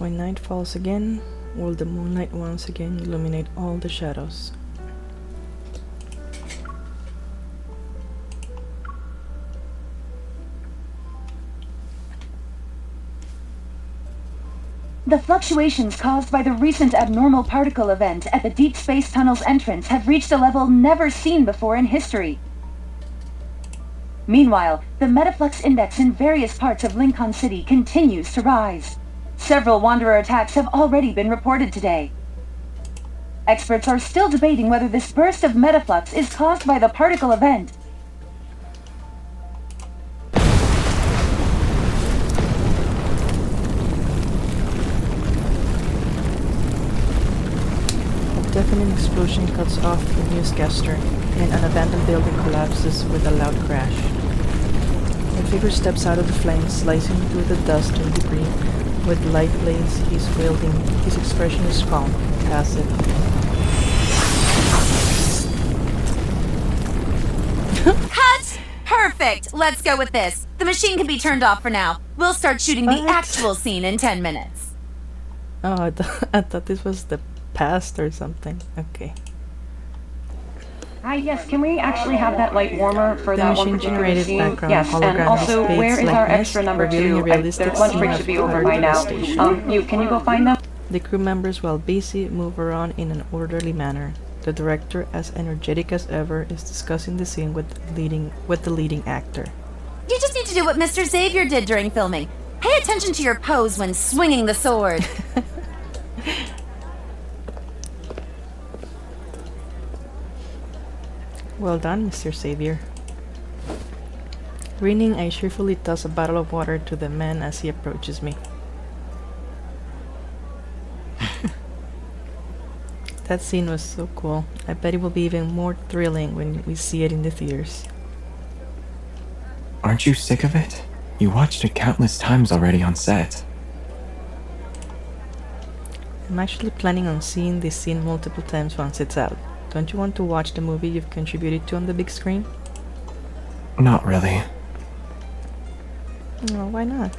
When night falls again, will the moonlight once again illuminate all the shadows? The fluctuations caused by the recent abnormal particle event at the Deep Space Tunnel's entrance have reached a level never seen before in history. Meanwhile, the metaflux index in various parts of Lincoln City continues to rise. Several Wanderer attacks have already been reported today. Experts are still debating whether this burst of metaflux is caused by the particle event. A deafening explosion cuts off the newscaster, and an abandoned building collapses with a loud crash. A figure steps out of the flames, slicing through the dust and debris. With light blades he's wielding, his expression is calm, passive. Cut! Perfect! Let's go with this. The machine can be turned off for now. We'll start shooting the actual scene in 10 minutes. Oh, I thought this was the past or something. Okay. Hi, yes, can we actually have that light warmer for The that one machine-generated scene? background Yes, and hologram also, fades where is like our mist, extra number revealing a 2? realistic Their lunch scene break of should be the over by now. station. Can you go find them? The crew members, while busy, move around in an orderly manner. The director, as energetic as ever, is discussing the scene with the leading actor. You just need to do what Mr. Xavier did during filming. Pay attention to your pose when swinging the sword. Well done, Mr. Xavier. Grinning, I cheerfully toss a bottle of water to the man as he approaches me. That scene was so cool. I bet it will be even more thrilling when we see it in the theaters. Aren't you sick of it? You watched it countless times already on set. I'm actually planning on seeing this scene multiple times once it's out. Don't you want to watch the movie you've contributed to on the big screen? Not really. No, why not?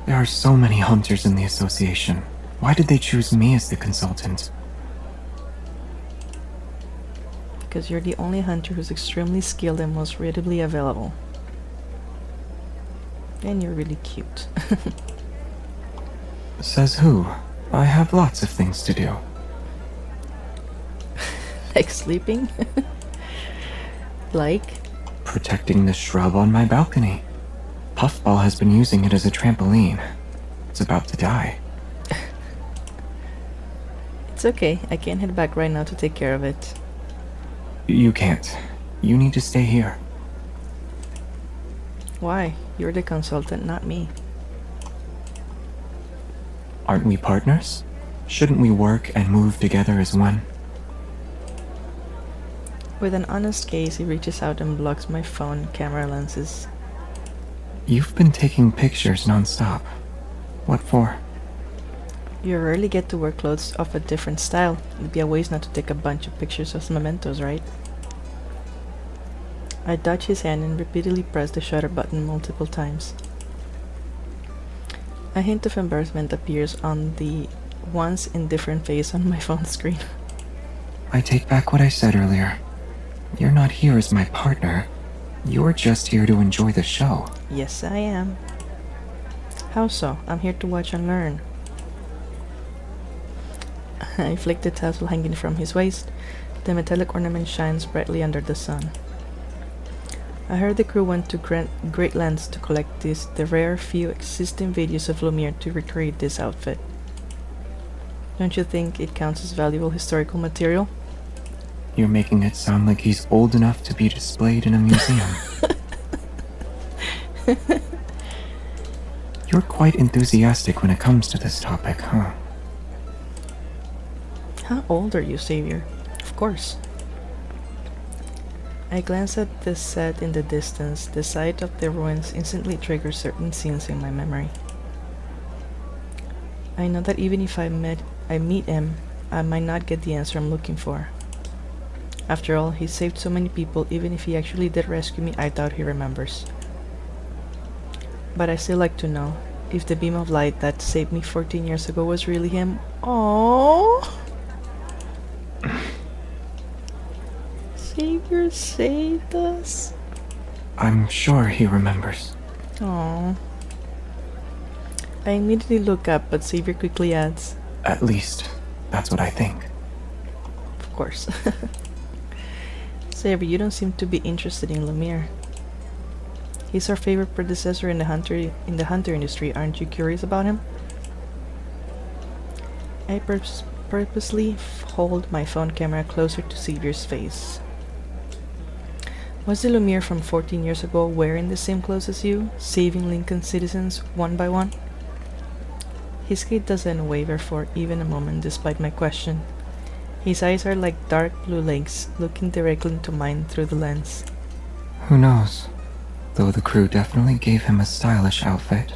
There are so many hunters in the association. Why did they choose me as the consultant? Because you're the only hunter who's extremely skilled and most readily available. And you're really cute. Says who? I have lots of things to do. Like sleeping? Like? Protecting the shrub on my balcony. Puffball has been using it as a trampoline. It's about to die. It's okay. I can head back right now to take care of it. You can't. You need to stay here. Why? You're the consultant, not me. Aren't we partners? Shouldn't we work and move together as one? With an honest gaze, he reaches out and blocks my phone camera lenses. You've been taking pictures non-stop. What for? You rarely get to wear clothes of a different style. It'd be a waste not to take a bunch of pictures as mementos, right? I dodge his hand and repeatedly press the shutter button multiple times. A hint of embarrassment appears on the once indifferent face on my phone screen. I take back what I said earlier. You're not here as my partner. You're just here to enjoy the show. Yes, I am. How so? I'm here to watch and learn. I flick the tassel hanging from his waist. The metallic ornament shines brightly under the sun. I heard the crew went to great lengths to collect the rare few existing videos of Lumiere to recreate this outfit. Don't you think it counts as valuable historical material? You're making it sound like he's old enough to be displayed in a museum. You're quite enthusiastic when it comes to this topic, huh? How old are you, Xavier? Of course. I glance at the set in the distance. The sight of the ruins instantly triggers certain scenes in my memory. I know that even if I meet him, I might not get the answer I'm looking for. After all, he saved so many people. Even if he actually did rescue me, I doubt he remembers. But I still like to know. if the beam of light that saved me 14 years ago was really him. Oh, Xavier saved us. I'm sure he remembers. Oh. I immediately look up, but Xavier quickly adds, At least, that's what I think. of course. Xavier, you don't seem to be interested in Lumiere. He's our favorite predecessor in the hunter industry. Aren't you curious about him? I purposely hold my phone camera closer to Xavier's face. Was the Lumiere from 14 years ago wearing the same clothes as you, saving Lincoln citizens one by one? His gaze doesn't waver for even a moment despite my question. His eyes are like dark blue lakes, looking directly into mine through the lens. Who knows? Though the crew definitely gave him a stylish outfit.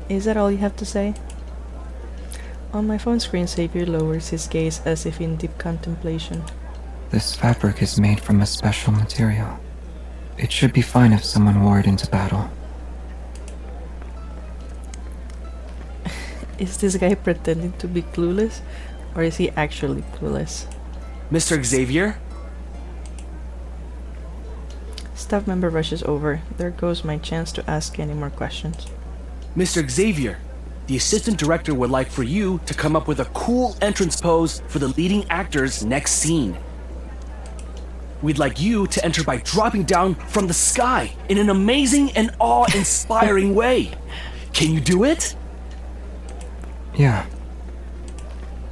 Is that all you have to say? On my phone screen, Xavier lowers his gaze as if in deep contemplation. This fabric is made from a special material. It should be fine if someone wore it into battle. Is this guy pretending to be clueless, or is he actually clueless? Mr. Xavier? Staff member rushes over. There goes my chance to ask any more questions. Mr. Xavier, the assistant director would like for you to come up with a cool entrance pose for the leading actor's next scene. We'd like you to enter by dropping down from the sky in an amazing and awe-inspiring way. Can you do it? Yeah,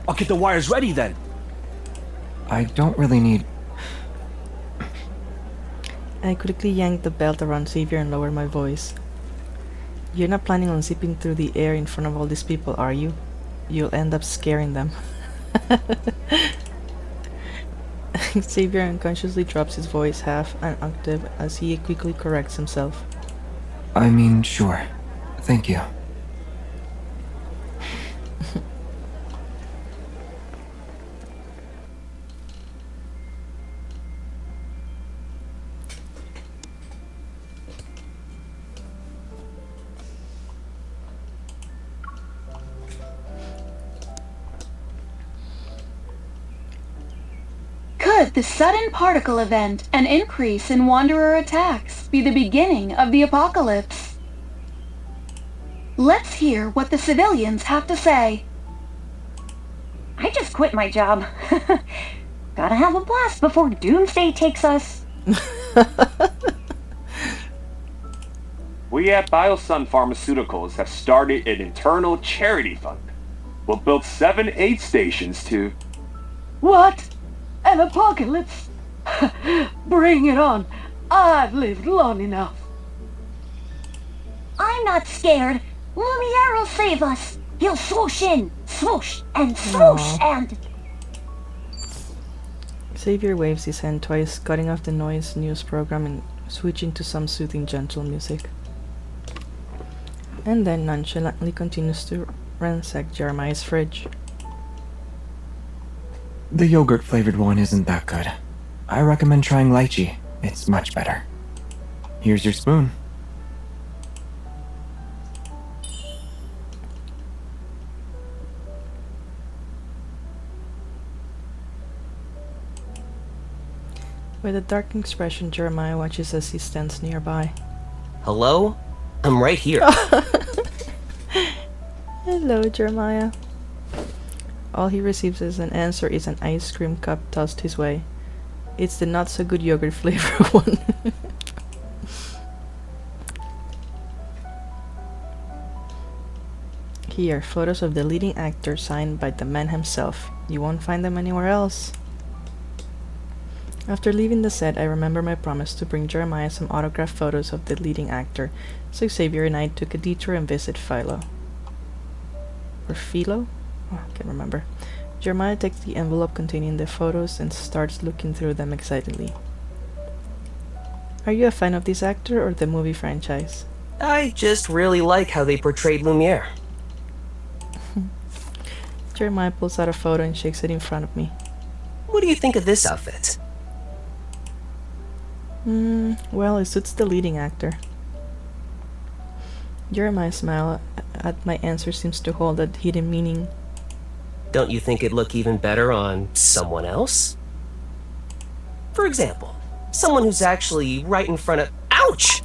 I'll get the wires ready then. I don't really need... I quickly yank the belt around Xavier and lower my voice. You're not planning on zipping through the air in front of all these people, are you? You'll end up scaring them. Xavier unconsciously drops his voice half an octave as he quickly corrects himself. I mean, sure. Thank you. Could the sudden particle event and increase in Wanderer attacks be the beginning of the apocalypse? Let's hear what the civilians have to say. I just quit my job. Gotta have a blast before Doomsday takes us. We at Biosun Pharmaceuticals have started an internal charity fund. We'll build 7 aid stations to... What? An apocalypse? Bring it on. I've lived long enough. I'm not scared. Lumiere will save us. He'll swoosh in, swoosh, and swoosh, and... Xavier waves his hand twice, cutting off the noise news program and switching to some soothing gentle music. And then nonchalantly continues to ransack Jeremiah's fridge. The yogurt-flavored one isn't that good. I recommend trying lychee. It's much better. Here's your spoon. With a dark expression, Jeremiah watches as he stands nearby. Hello? I'm right here. Hello, Jeremiah. All he receives as an answer is an ice cream cup tossed his way. It's the not-so-good yogurt flavor one. Here, photos of the leading actor signed by the man himself. You won't find them anywhere else. After leaving the set, I remember my promise to bring Jeremiah some autographed photos of the leading actor, so Xavier and I took a detour and visited Philo. Or Philo? Oh, I can't remember. Jeremiah takes the envelope containing the photos and starts looking through them excitedly. Are you a fan of this actor or the movie franchise? I just really like how they portrayed Lumiere. Jeremiah pulls out a photo and shakes it in front of me. What do you think of this outfit? Well, it suits the leading actor. Jeremiah's smile at my answer seems to hold a hidden meaning. Don't you think it'd look even better on someone else? For example, someone who's actually right in front of... Ouch!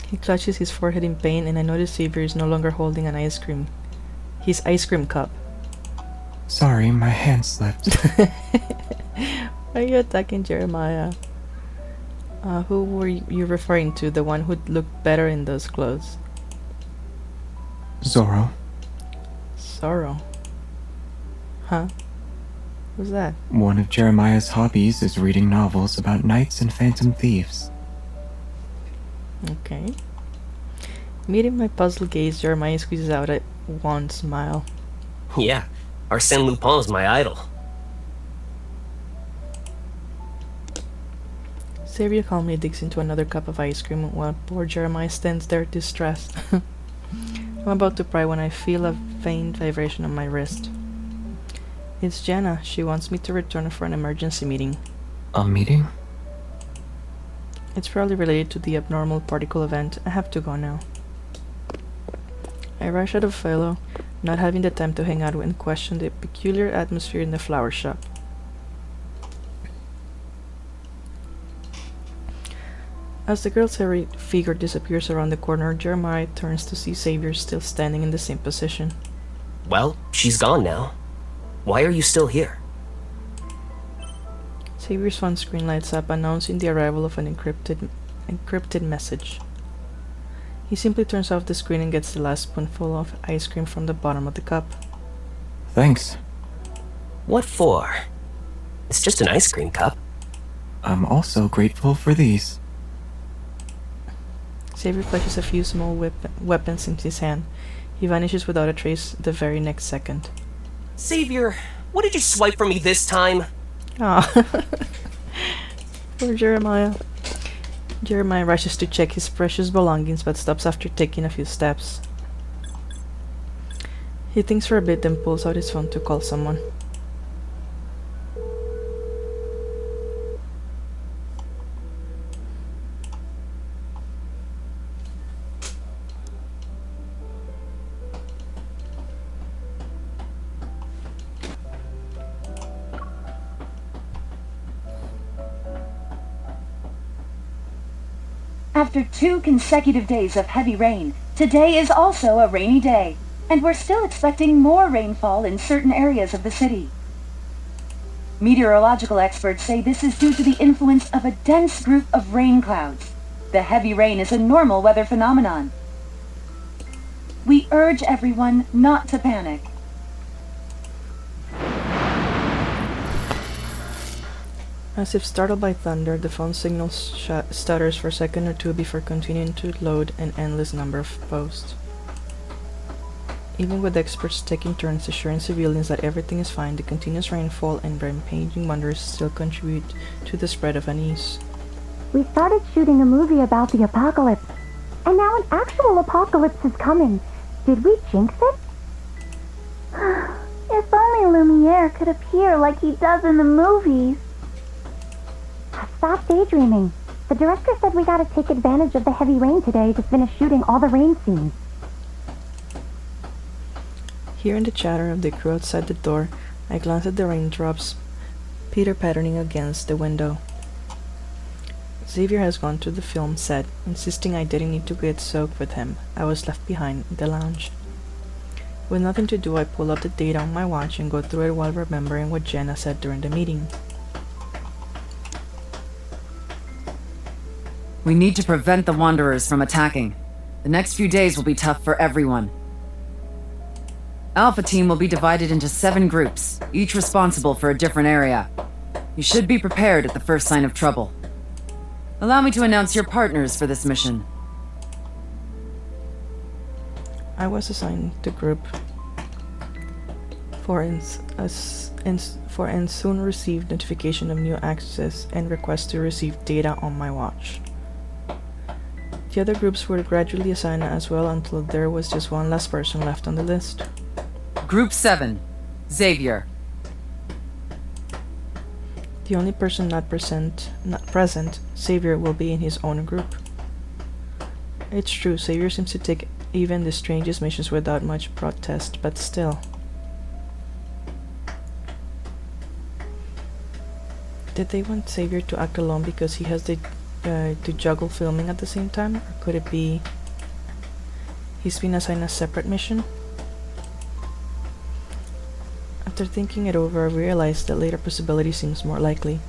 He clutches his forehead in pain, and I notice Xavier is no longer holding his ice cream cup. Sorry, my hand slipped. Why are you attacking Jeremiah? Who were you referring to? The one who looked better in those clothes? Zorro. Zorro. Huh? Who's that? One of Jeremiah's hobbies is reading novels about knights and phantom thieves. Okay. Meeting my puzzled gaze, Jeremiah squeezes out a wan smile. Yeah, Arsène Lupin's my idol. Xavier calmly digs into another cup of ice cream while poor Jeremiah stands there distressed. I'm about to pry when I feel a faint vibration on my wrist. It's Jenna. She wants me to return for an emergency meeting. A meeting? It's probably related to the abnormal particle event. I have to go now. I rush out of Philo, not having the time to hang out and question the peculiar atmosphere in the flower shop. As the girl's hairy figure disappears around the corner, Jeremiah turns to see Xavier still standing in the same position. Well, she's gone now. Why are you still here? Xavier's phone screen lights up, announcing the arrival of an encrypted message. He simply turns off the screen and gets the last spoonful of ice cream from the bottom of the cup. Thanks. What for? It's just an ice cream cup. I'm also grateful for these. Xavier flashes a few small weapons into his hand. He vanishes without a trace the very next second. Xavier, what did you swipe for me this time? Ah, poor Jeremiah. Jeremiah rushes to check his precious belongings but stops after taking a few steps. He thinks for a bit, then pulls out his phone to call someone. After 2 consecutive days of heavy rain, today is also a rainy day, and we're still expecting more rainfall in certain areas of the city. Meteorological experts say this is due to the influence of a dense group of rain clouds. The heavy rain is a normal weather phenomenon. We urge everyone not to panic. As if startled by thunder, the phone signal stutters for a second or two before continuing to load an endless number of posts. Even with experts taking turns assuring civilians that everything is fine, the continuous rainfall and rampaging wonders still contribute to the spread of unease. We started shooting a movie about the apocalypse, and now an actual apocalypse is coming. Did we jinx it? If only Lumiere could appear like he does in the movies. Stop daydreaming. The director said we gotta take advantage of the heavy rain today to finish shooting all the rain scenes. Hearing the chatter of the crew outside the door, I glance at the raindrops pitter-pattering against the window. Xavier has gone to the film set, insisting I didn't need to get soaked with him. I was left behind in the lounge. With nothing to do, I pull up the data on my watch and go through it while remembering what Jenna said during the meeting. We need to prevent the Wanderers from attacking. The next few days will be tough for everyone. Alpha Team will be divided into 7 groups, each responsible for a different area. You should be prepared at the first sign of trouble. Allow me to announce your partners for this mission. I was assigned to Group 4 and soon received notification of new access and request to receive data on my watch. The other groups were gradually assigned as well until there was just one last person left on the list. Group 7, Xavier. The only person not present, Xavier, will be in his own group. It's true, Xavier seems to take even the strangest missions without much protest, but still. Did they want Xavier to act alone because he has to juggle filming at the same time? Or could it be he's been assigned a separate mission? After thinking it over, I realized that later possibility seems more likely,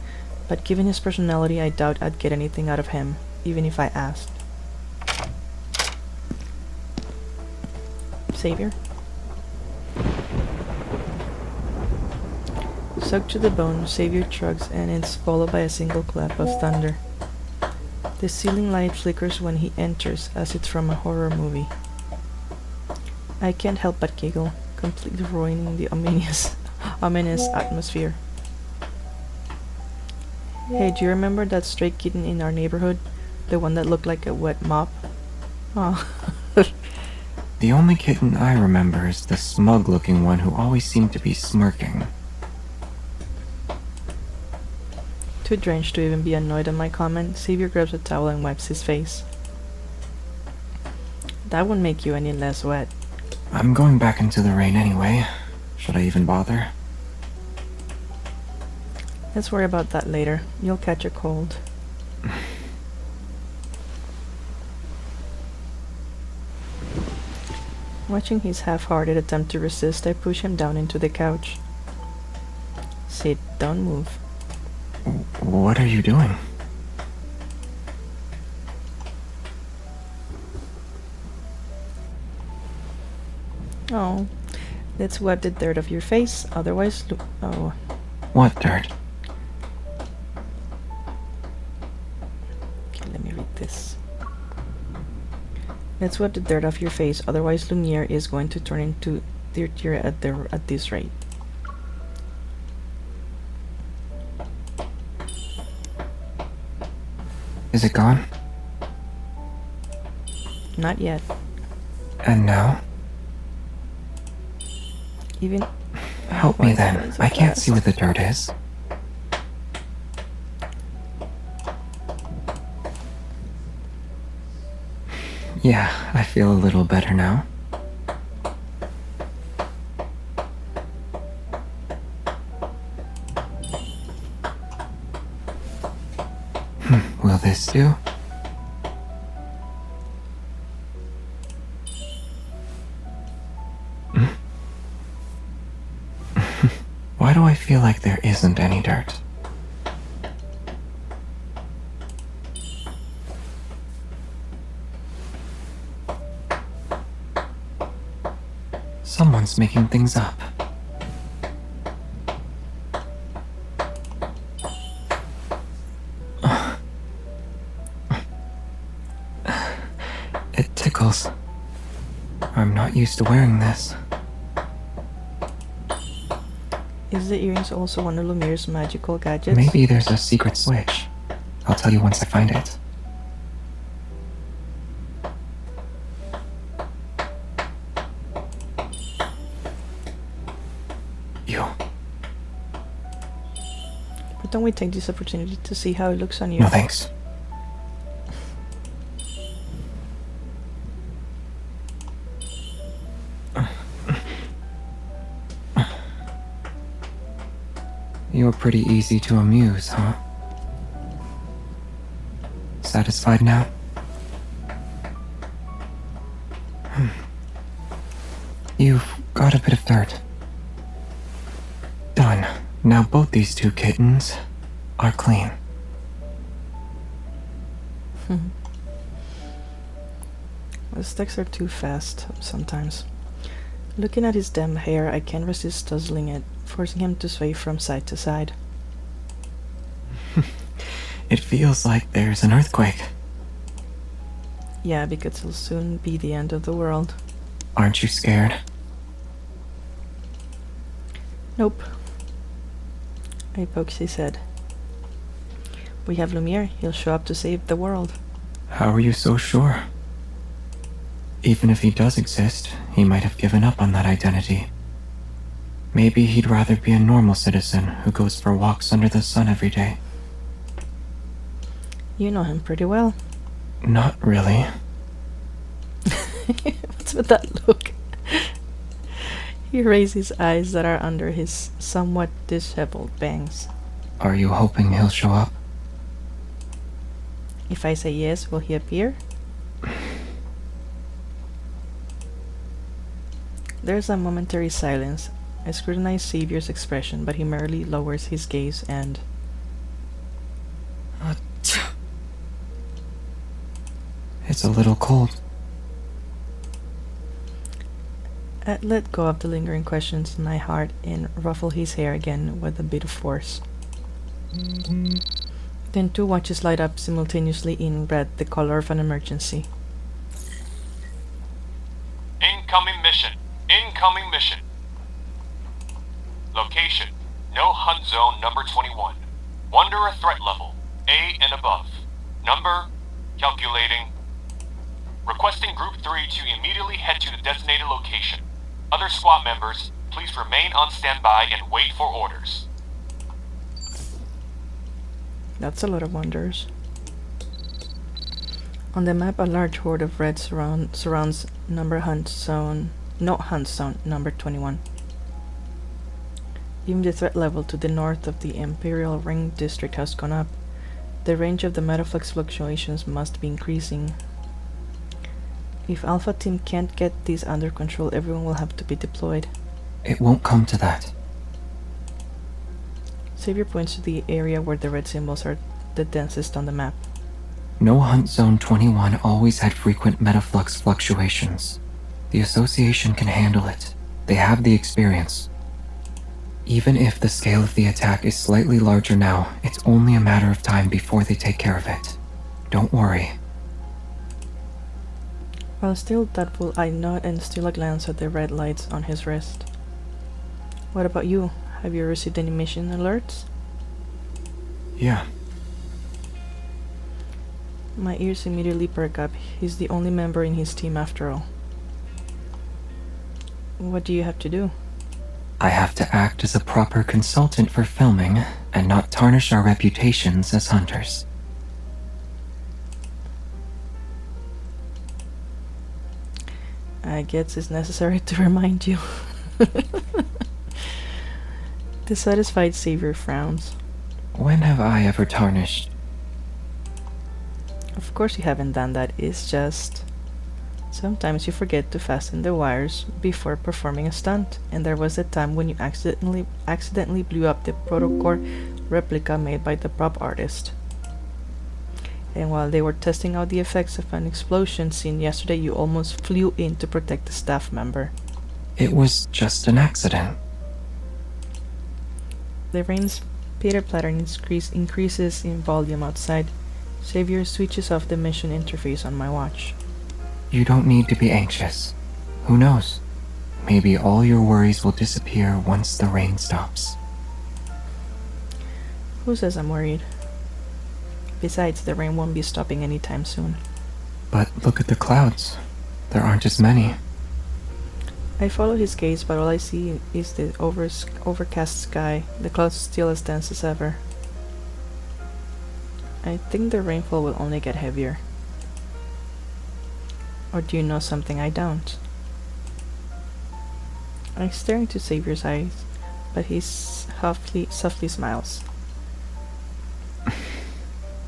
but given his personality, I doubt I'd get anything out of him, even if I asked. Xavier? Soaked to the bone, Xavier shrugs and is followed by a single clap of thunder. The ceiling light flickers when he enters, as it's from a horror movie. I can't help but giggle, completely ruining the ominous atmosphere. Hey, do you remember that stray kitten in our neighborhood? The one that looked like a wet mop? Aw. The only kitten I remember is the smug-looking one who always seemed to be smirking. Too drenched to even be annoyed at my comment, Xavier grabs a towel and wipes his face. That won't make you any less wet. I'm going back into the rain anyway. Should I even bother? Let's worry about that later. You'll catch a cold. Watching his half-hearted attempt to resist, I push him down into the couch. Sit, don't move. What are you doing? Oh, let's wipe the dirt off your face, otherwise oh. What dirt? Okay, let me read this. Let's wipe the dirt off your face, otherwise Lumiere is going to turn into dirtier at this rate. Is it gone? Not yet. And now? Even... Help me then. I can't see what the dirt is. Yeah, I feel a little better now. Will this do? Why do I feel like there isn't any dirt? Someone's making things up. It tickles. I'm not used to wearing this. Is the earrings also one of Lumiere's magical gadgets? Maybe there's a secret switch. I'll tell you once I find it. You. But don't we take this opportunity to see how it looks on you? No thanks. You're pretty easy to amuse, huh? Satisfied now? You've got a bit of dirt. Done. Now both these two kittens are clean. The steps are too fast sometimes. Looking at his damp hair, I can't resist tussling it, forcing him to sway from side to side. It feels like there's an earthquake. Yeah, because it'll soon be the end of the world. Aren't you scared? Nope. I pokes his head. We have Lumiere. He'll show up to save the world. How are you so sure? Even if he does exist, he might have given up on that identity. Maybe he'd rather be a normal citizen who goes for walks under the sun every day. You know him pretty well. Not really. What's with that look? He raises eyes that are under his somewhat disheveled bangs. Are you hoping he'll show up? If I say yes, will he appear? There's a momentary silence. I scrutinize Xavier's expression, but he merely lowers his gaze and... It's a little cold. I let go of the lingering questions in my heart and ruffle his hair again with a bit of force. Then 2 watches light up simultaneously in red, the color of an emergency. Incoming mission. Incoming mission. Location. No hunt zone number 21. Wanderer threat level. A and above. Number. Calculating. Requesting Group 3 to immediately head to the designated location. Other squad members, please remain on standby and wait for orders. That's a lot of wonders. On the map, a large horde of red surrounds no hunt zone number 21. Even the threat level to the north of the Imperial Ring district has gone up. The range of the metaflux fluctuations must be increasing. If Alpha Team can't get these under control, everyone will have to be deployed. It won't come to that. Xavier points to the area where the red symbols are the densest on the map. No Hunt Zone 21 always had frequent metaflux fluctuations. The Association can handle it. They have the experience. Even if the scale of the attack is slightly larger now, it's only a matter of time before they take care of it. Don't worry. While still thoughtful, I nod and steal a glance at the red lights on his wrist. What about you? Have you received any mission alerts? Yeah. My ears immediately perk up. He's the only member in his team after all. What do you have to do? I have to act as a proper consultant for filming and not tarnish our reputations as hunters. I guess it's necessary to remind you. The satisfied Xavier frowns. When have I ever tarnished? Of course you haven't done that, it's just... sometimes you forget to fasten the wires before performing a stunt, and there was a time when you accidentally blew up the protocore replica made by the prop artist. And while they were testing out the effects of an explosion scene yesterday, you almost flew in to protect a staff member. It was just an accident. The rain's pitter-patter increases in volume outside. Xavier switches off the mission interface on my watch. You don't need to be anxious. Who knows? Maybe all your worries will disappear once the rain stops. Who says I'm worried? Besides, the rain won't be stopping anytime soon. But look at the clouds. There aren't as many. I follow his gaze, but all I see is the overcast sky, the clouds still as dense as ever. I think the rainfall will only get heavier. Or do you know something I don't? I stare into Xavier's eyes, but he softly smiles.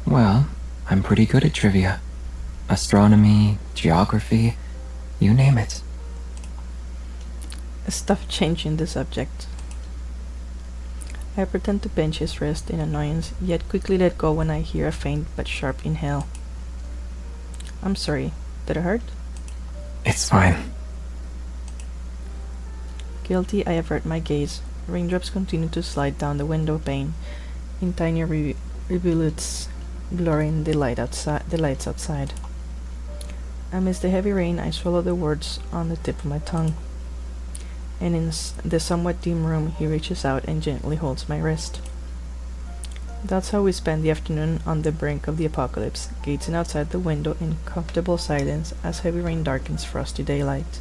Well, I'm pretty good at trivia. Astronomy, geography, you name it. Stuff changing the subject. I pretend to pinch his wrist in annoyance, yet quickly let go when I hear a faint but sharp inhale. I'm sorry. Did it hurt? It's fine. Guilty, I avert my gaze. Raindrops continue to slide down the window pane in tiny rivulets, blurring the lights outside. Amidst the heavy rain, I swallow the words on the tip of my tongue. And in the somewhat dim room, he reaches out and gently holds my wrist. That's how we spend the afternoon on the brink of the apocalypse, gazing outside the window in comfortable silence as heavy rain darkens frosty daylight.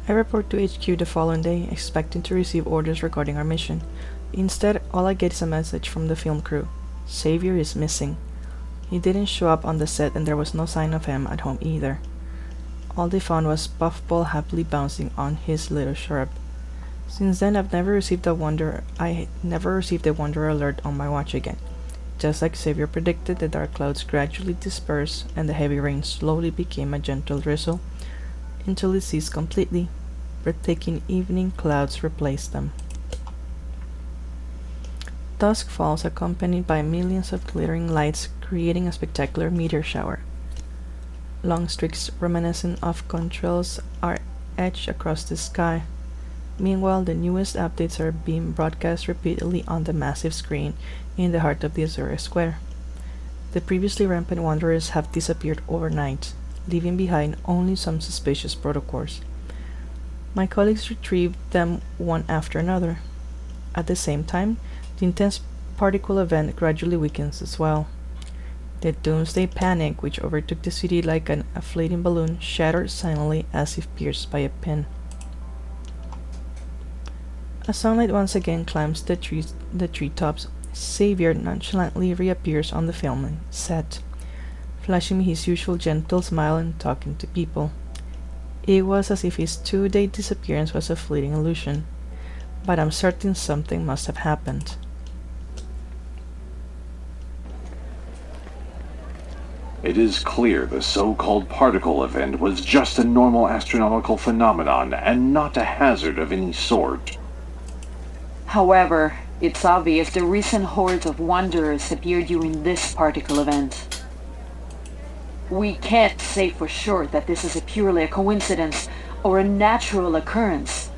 I report to HQ the following day, expecting to receive orders regarding our mission. Instead, all I get is a message from the film crew. Xavier is missing. He didn't show up on the set and there was no sign of him at home either. All they found was Puffball happily bouncing on his little shrub. Since then, I never received a Wanderer alert on my watch again. Just like Xavier predicted, the dark clouds gradually dispersed and the heavy rain slowly became a gentle drizzle until it ceased completely. Breathtaking evening clouds replaced them. Dusk falls, accompanied by millions of glittering lights, creating a spectacular meteor shower. Long streaks reminiscent of contrails are etched across the sky. Meanwhile, the newest updates are being broadcast repeatedly on the massive screen in the heart of the Azura Square. The previously rampant wanderers have disappeared overnight, leaving behind only some suspicious protocols. My colleagues retrieved them one after another. At the same time, the intense particle event gradually weakens as well. The doomsday panic, which overtook the city like an inflating balloon, shattered silently as if pierced by a pin. As sunlight once again climbs the treetops, Xavier nonchalantly reappears on the film set, flashing me his usual gentle smile and talking to people. It was as if his 2-day disappearance was a fleeting illusion, but I'm certain something must have happened. It is clear the so-called particle event was just a normal astronomical phenomenon and not a hazard of any sort. However, it's obvious the recent hordes of wanderers appeared during this particle event. We can't say for sure that this is purely a coincidence or a natural occurrence.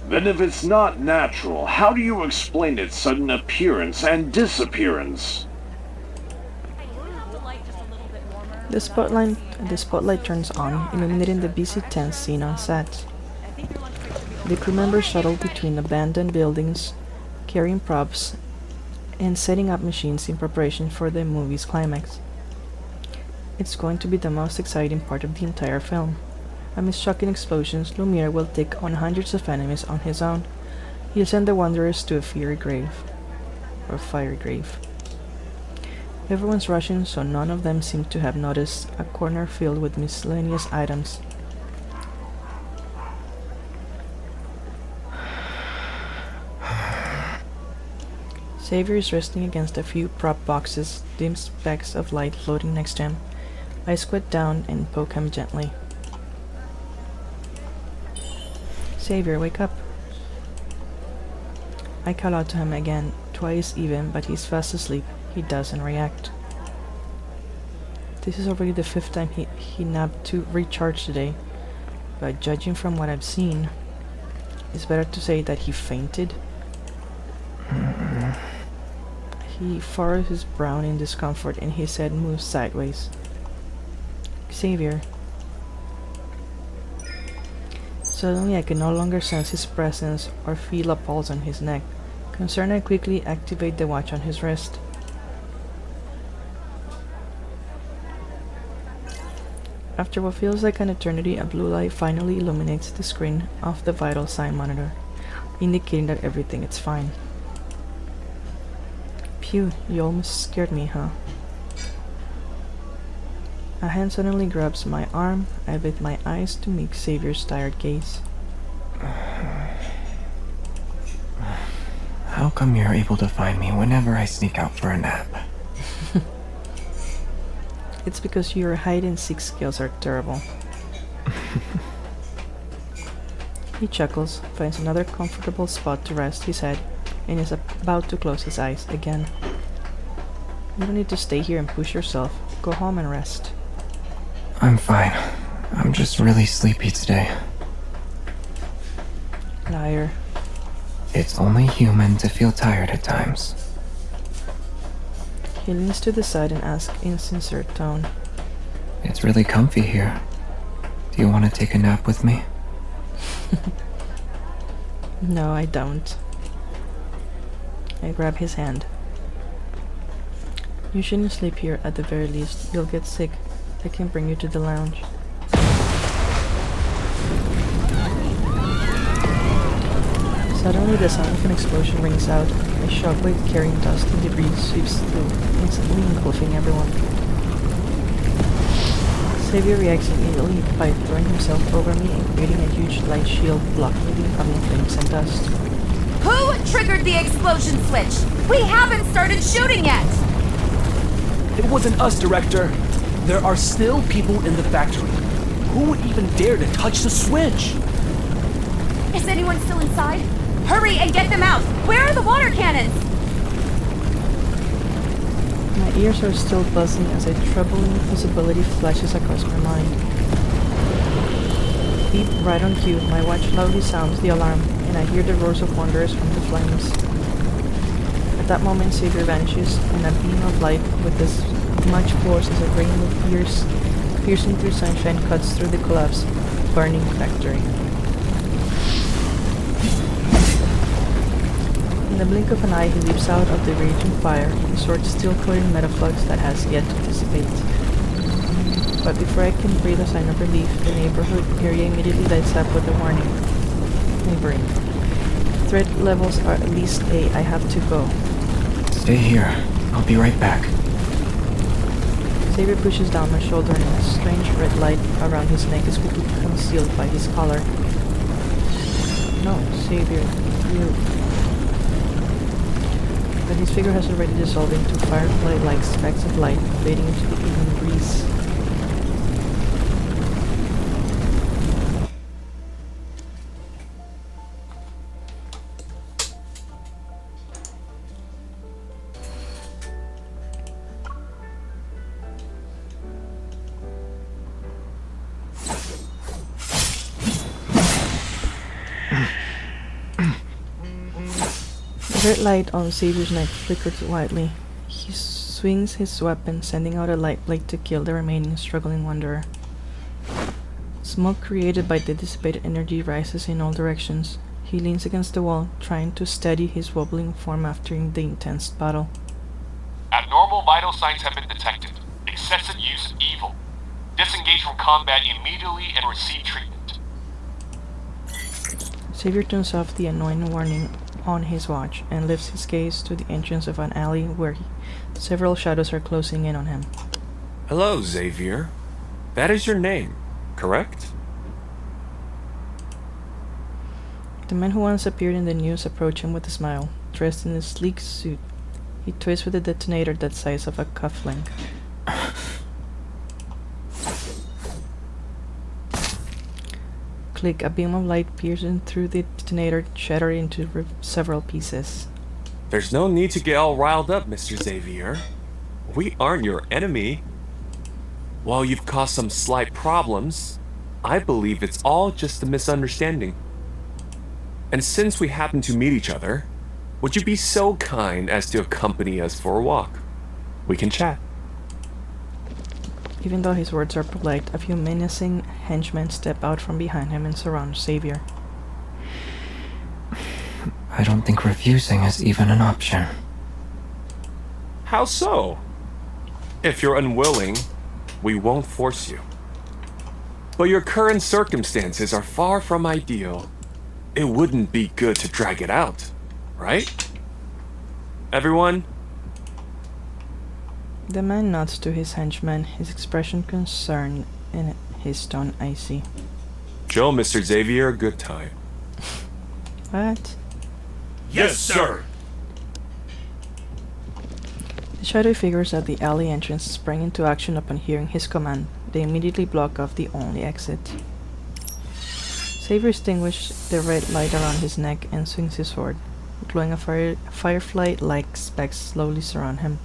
Then if it's not natural, how do you explain its sudden appearance and disappearance? The spotlight turns on, illuminating the busy tent scene on set. The crew members shuttle between abandoned buildings, carrying props, and setting up machines in preparation for the movie's climax. It's going to be the most exciting part of the entire film. Amidst shocking explosions, Lumiere will take on hundreds of enemies on his own. He'll send the wanderers to a fiery grave. Everyone's rushing, so none of them seem to have noticed a corner filled with miscellaneous items. Xavier is resting against a few prop boxes, dim specks of light floating next to him. I squat down and poke him gently. Xavier, wake up. I call out to him again, twice even, but he's fast asleep. He doesn't react. This is already the 5th time he napped to recharge today, but judging from what I've seen, it's better to say that he fainted. He furrows his brow in discomfort and his head moves sideways. Xavier. Suddenly I can no longer sense his presence or feel a pulse on his neck. Concerned, I quickly activate the watch on his wrist. After what feels like an eternity, a blue light finally illuminates the screen of the vital sign monitor, indicating that everything is fine. Phew, you almost scared me, huh? A hand suddenly grabs my arm. I bit my eyes to meet Xavier's tired gaze. How come you're able to find me whenever I sneak out for a nap? It's because your hide-and-seek skills are terrible. He chuckles, finds another comfortable spot to rest his head, and is about to close his eyes again. You don't need to stay here and push yourself. Go home and rest. I'm fine. I'm just really sleepy today. Liar. It's only human to feel tired at times. He leans to the side and asks in sincere tone. It's really comfy here. Do you want to take a nap with me? No, I don't. I grab his hand. You shouldn't sleep here at the very least. You'll get sick. I can bring you to the lounge. Suddenly, the sound of an explosion rings out. A shockwave carrying dust and debris sweeps through, instantly engulfing everyone. Xavier reacts immediately by throwing himself over me and creating a huge light shield blocking the incoming flames and dust. Who triggered the explosion switch? We haven't started shooting yet! It wasn't us, Director. There are still people in the factory. Who would even dare to touch the switch? Is anyone still inside? Hurry and get them out! Where are the water cannons? My ears are still buzzing as a troubling possibility flashes across my mind. Beep, right on cue, my watch loudly sounds the alarm, and I hear the roars of wanderers from the flames. At that moment, Xavier vanishes, and a beam of light with as much force as a rainbow piercing through sunshine cuts through the collapsed, burning factory. In the blink of an eye, he leaps out of the raging fire, his sword still coated in metaflux that has yet to dissipate. But before I can breathe a sign of relief, the neighborhood area immediately lights up with a warning. Neighboring. Threat levels are at least A. I have to go. Stay here. I'll be right back. Xavier pushes down my shoulder and a strange red light around his neck is quickly concealed by his collar. No, Xavier, you... But his figure has already dissolved into firefly-like specks of light, fading into the evening breeze. The red light on Xavier's neck flickers wildly. He swings his weapon, sending out a light blade to kill the remaining struggling wanderer. Smoke created by the dissipated energy rises in all directions. He leans against the wall, trying to steady his wobbling form after the intense battle. Abnormal vital signs have been detected. Excessive use of evil. Disengage from combat immediately and receive treatment. Xavier turns off the annoying warning on his watch and lifts his gaze to the entrance of an alley where several shadows are closing in on him. Hello, Xavier. That is your name, correct? The man who once appeared in the news approached him with a smile. Dressed in a sleek suit, he twists with a detonator that size of a cufflink. Click, a beam of light piercing through the detonator, shattered into several pieces. There's no need to get all riled up, Mr. Xavier. We aren't your enemy. While you've caused some slight problems, I believe it's all just a misunderstanding. And since we happen to meet each other, would you be so kind as to accompany us for a walk? We can chat. Even though his words are polite, a few menacing henchmen step out from behind him and surround Xavier. I don't think refusing is even an option. How so? If you're unwilling, we won't force you. But your current circumstances are far from ideal. It wouldn't be good to drag it out, right? Everyone? The man nods to his henchman, his expression concerned and his tone icy. Show Mr. Xavier a good time. What? Yes, sir! The shadowy figures at the alley entrance sprang into action upon hearing his command. They immediately block off the only exit. Xavier extinguishes the red light around his neck and swings his sword. Glowing firefly-like specks slowly surround him.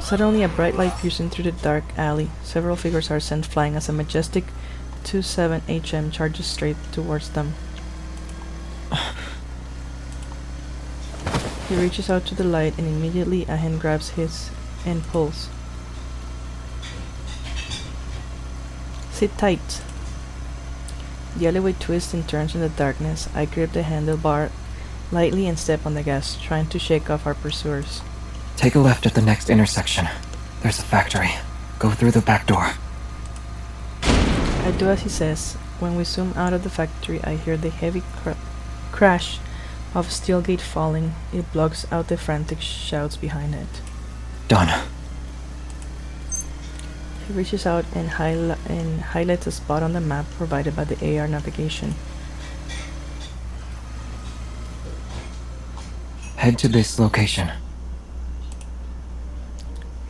Suddenly, a bright light piercing through the dark alley. Several figures are sent flying as a majestic 27 HM charges straight towards them. He reaches out to the light and immediately a hand grabs his and pulls. Sit tight. The alleyway twists and turns in the darkness. I grip the handlebar lightly and step on the gas, trying to shake off our pursuers. Take a left at the next intersection. There's a factory. Go through the back door. I do as he says. When we zoom out of the factory, I hear the heavy crash of a steel gate falling. It blocks out the frantic shouts behind it. Done. He reaches out and highlights a spot on the map provided by the AR navigation. Head to this location.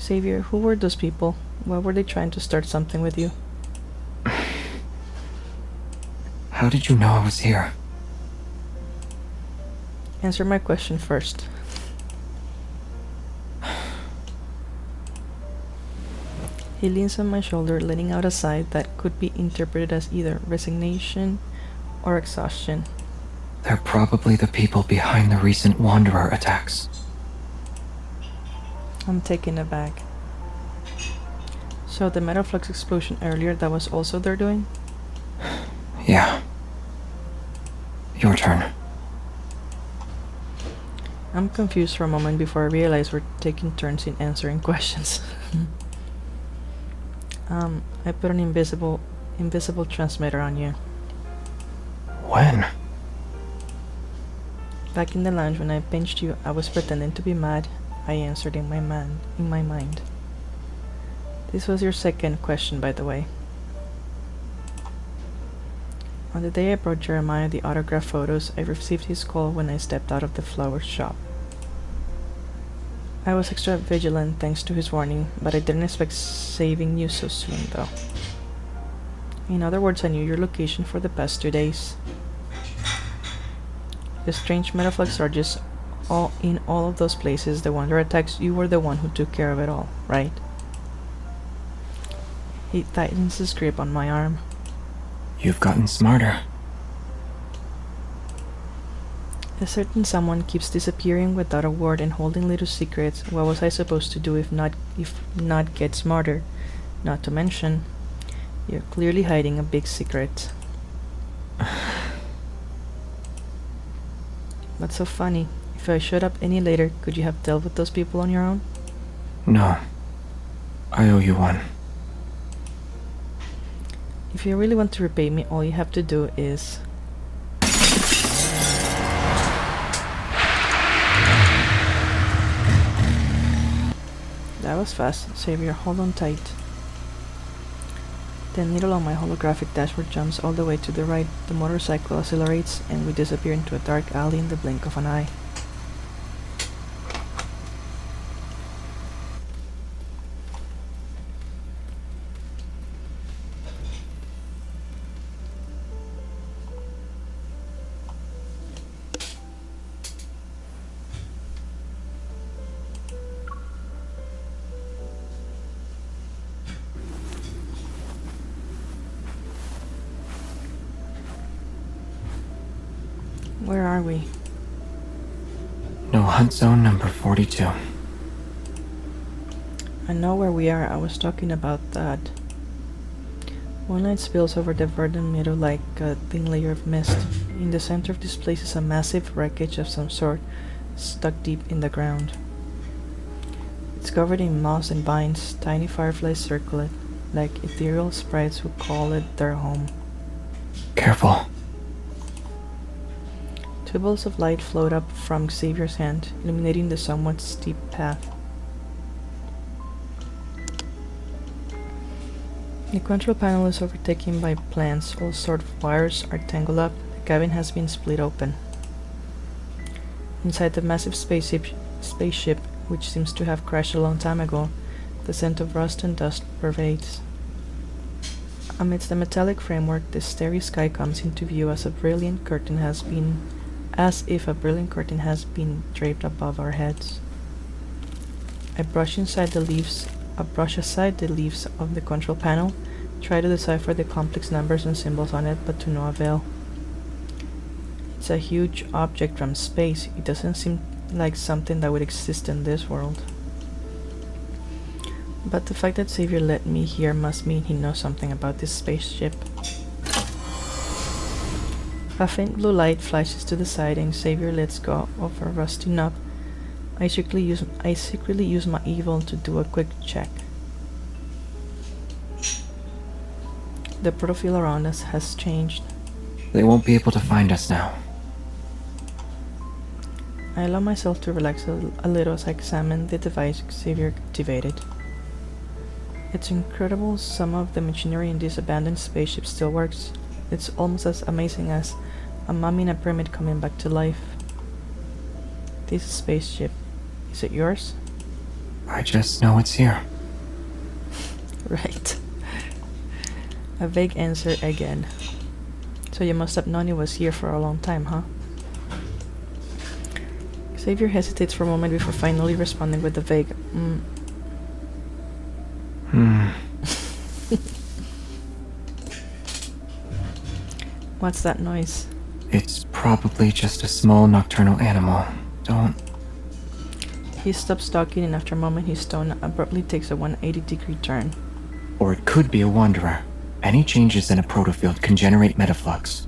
Xavier, who were those people? Why were they trying to start something with you? How did you know I was here? Answer my question first. He leans on my shoulder, letting out a sigh that could be interpreted as either resignation or exhaustion. They're probably the people behind the recent Wanderer attacks. I'm taken aback. So the Metaflux explosion earlier, that was also their doing? Yeah. Your turn. I'm confused for a moment before I realize we're taking turns in answering questions. I put an invisible transmitter on you. When? Back in the lounge when I pinched you, I was pretending to be mad. I answered in my mind. This was your second question, by the way. On the day I brought Jeremiah the autograph photos, I received his call when I stepped out of the flower shop. I was extra vigilant thanks to his warning, but I didn't expect saving you so soon, though. In other words, I knew your location for the past 2 days. The strange Metaflux charges in all of those places, the Wanderer attacks, you were the one who took care of it all, right? He tightens his grip on my arm. You've gotten smarter. A certain someone keeps disappearing without a word and holding little secrets. What was I supposed to do if not get smarter? Not to mention, you're clearly hiding a big secret. What's so funny? If I showed up any later, could you have dealt with those people on your own? No. I owe you one. If you really want to repay me, all you have to do is... That was fast. Xavier, hold on tight. The needle on my holographic dashboard jumps all the way to the right, the motorcycle accelerates, and we disappear into a dark alley in the blink of an eye. Where are we? No hunt zone number 42. I know where we are. I was talking about that. Moonlight spills over the verdant meadow like a thin layer of mist. In the center of this place is a massive wreckage of some sort, stuck deep in the ground. It's covered in moss and vines. Tiny fireflies circle it, like ethereal sprites who call it their home. Careful. Two balls of light float up from Xavier's hand, illuminating the somewhat steep path. The control panel is overtaken by plants. All sorts of wires are tangled up. The cabin has been split open. Inside the massive spaceship, which seems to have crashed a long time ago, the scent of rust and dust pervades. Amidst the metallic framework, the starry sky comes into view as if a brilliant curtain has been draped above our heads. I brush aside the leaves of the control panel, try to decipher the complex numbers and symbols on it, but to no avail. It's a huge object from space. It doesn't seem like something that would exist in this world. But the fact that Xavier let me here must mean he knows something about this spaceship. A faint blue light flashes to the side and Xavier lets go of a rusty knob. I secretly use my evil to do a quick check. The profile around us has changed. They won't be able to find us now. I allow myself to relax a little as I examine the device Xavier activated. It's incredible some of the machinery in this abandoned spaceship still works. It's almost as amazing as a mummy in a pyramid coming back to life. This spaceship, is it yours? I just know it's here. Right. A vague answer again. So you must have known it was here for a long time, huh? Xavier hesitates for a moment before finally responding with a vague, What's that noise? It's probably just a small nocturnal animal. Don't... He stops talking and after a moment his tone abruptly takes a 180-degree turn. Or it could be a wanderer. Any changes in a protofield can generate metaflux.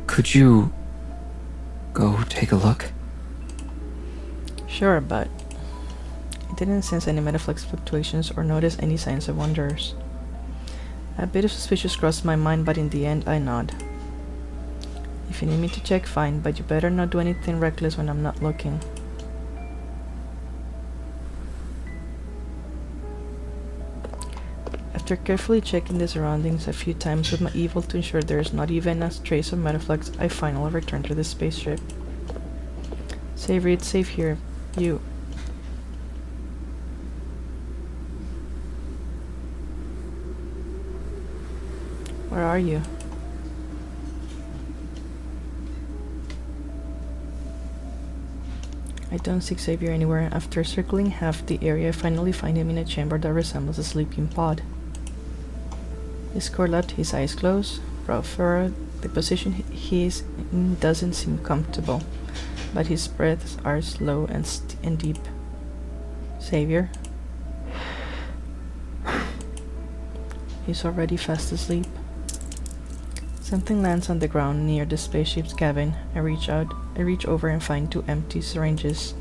Could you... go take a look? Sure, but I didn't sense any metaflux fluctuations or notice any signs of wanderers. A bit of suspicion crossed my mind, but in the end I nod. If you need me to check, fine, but you better not do anything reckless when I'm not looking. After carefully checking the surroundings a few times with my evil to ensure there is not even a trace of metaflux, I finally return to the spaceship. Xavier, it's safe here. You. Where are you? I don't see Xavier anywhere. After circling half the area, I finally find him in a chamber that resembles a sleeping pod. His core left, his eyes closed, brow furrowed. The position he is in doesn't seem comfortable, but his breaths are slow and deep. Xavier? He's already fast asleep. Something lands on the ground near the spaceship's cabin. I reach over and find two empty syringes.